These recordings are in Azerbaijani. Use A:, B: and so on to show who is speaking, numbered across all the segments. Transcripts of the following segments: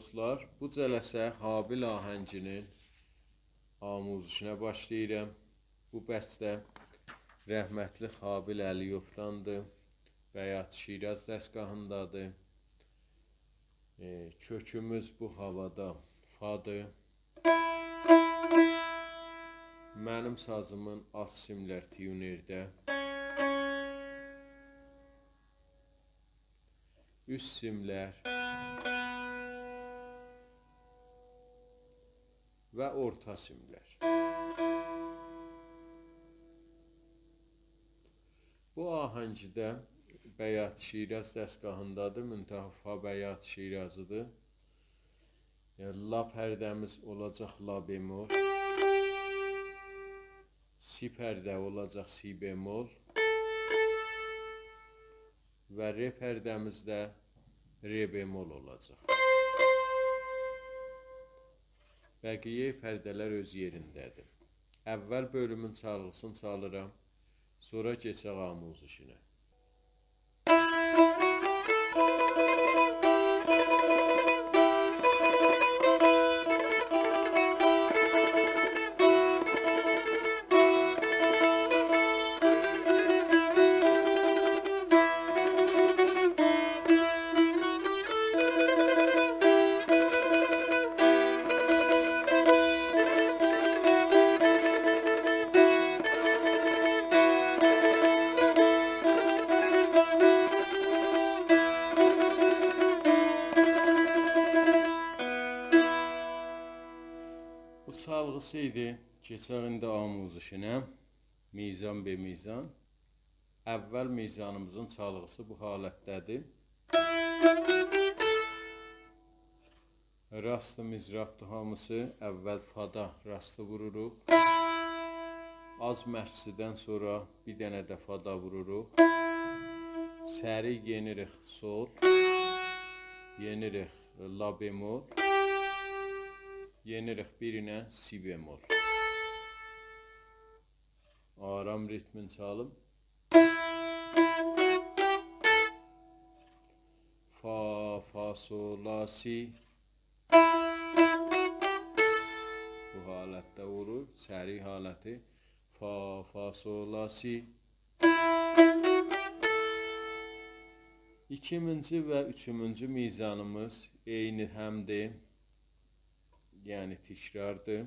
A: dostlar, bu cələsə Habil ahənginin amuzişinə başlayıram. Bu bəstə rəhmətli Habil Əliyevdandır. Bəyat Şiraz dəstgahındadır. Kökümüz bu havada fadır. Mənim sazımın az simlər tiyunerdə. Üst simlər və orta simlər. Bu ahəngdə Bəyat Şiraz dəstgahındadır. Müntəha Bəyat Şirazıdır. La pərdəmiz olacaq la bemol. Si pərdə olacaq si bemol. Və re pərdəmizdə re bemol olacaq. Bəqiyyə pərdələr öz yerindədir. Əvvəl bölümün çalğısını çalıram, sonra keçək amuzişinə. Çalğısı idi. Keçək indi amuzişinə. Mizan be mizan. Əvvəl mizanımızın çalğısı bu halətdədir. Rastı mizrabdı hamısı. Əvvəl fada rastı vururuq. Az məşqdən sonra bir dənə də fada vururuq. Səri yenirik sol. Yenirik la bemol. Yenirik birinə si bemol. Aram ritmin çalım. Fa, fa, sol, la, si. Bu halətdə vurur. Səri haləti. Fa, fa, sol, la, si. İkinci və üçüncü mizanımız eyni həmdir. Yəni tikrardır.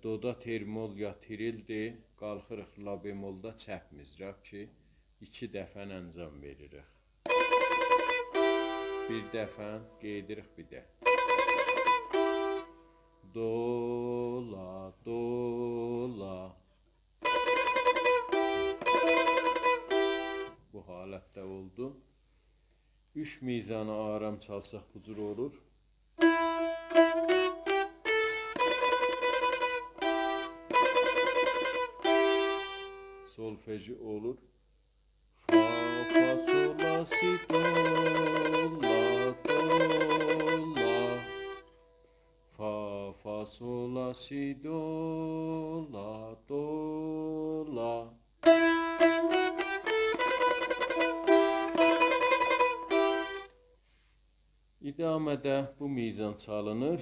A: Doda termol ya tirildir. Qalxırıq la bemolda çəp mizrab ki, 2 dəfə əncam veririk. Bir dəfə qeydirik bir də. Do, la, do, la. Bu halətdə oldu. 3 mizanı aram çalsaq bu cür olur. Solfeji olur. Fa, fa, sol, la, si, do, la, do, la. Fa, fa, sol, la, si, do, la, do, la. İdamədə bu mizan çalınır.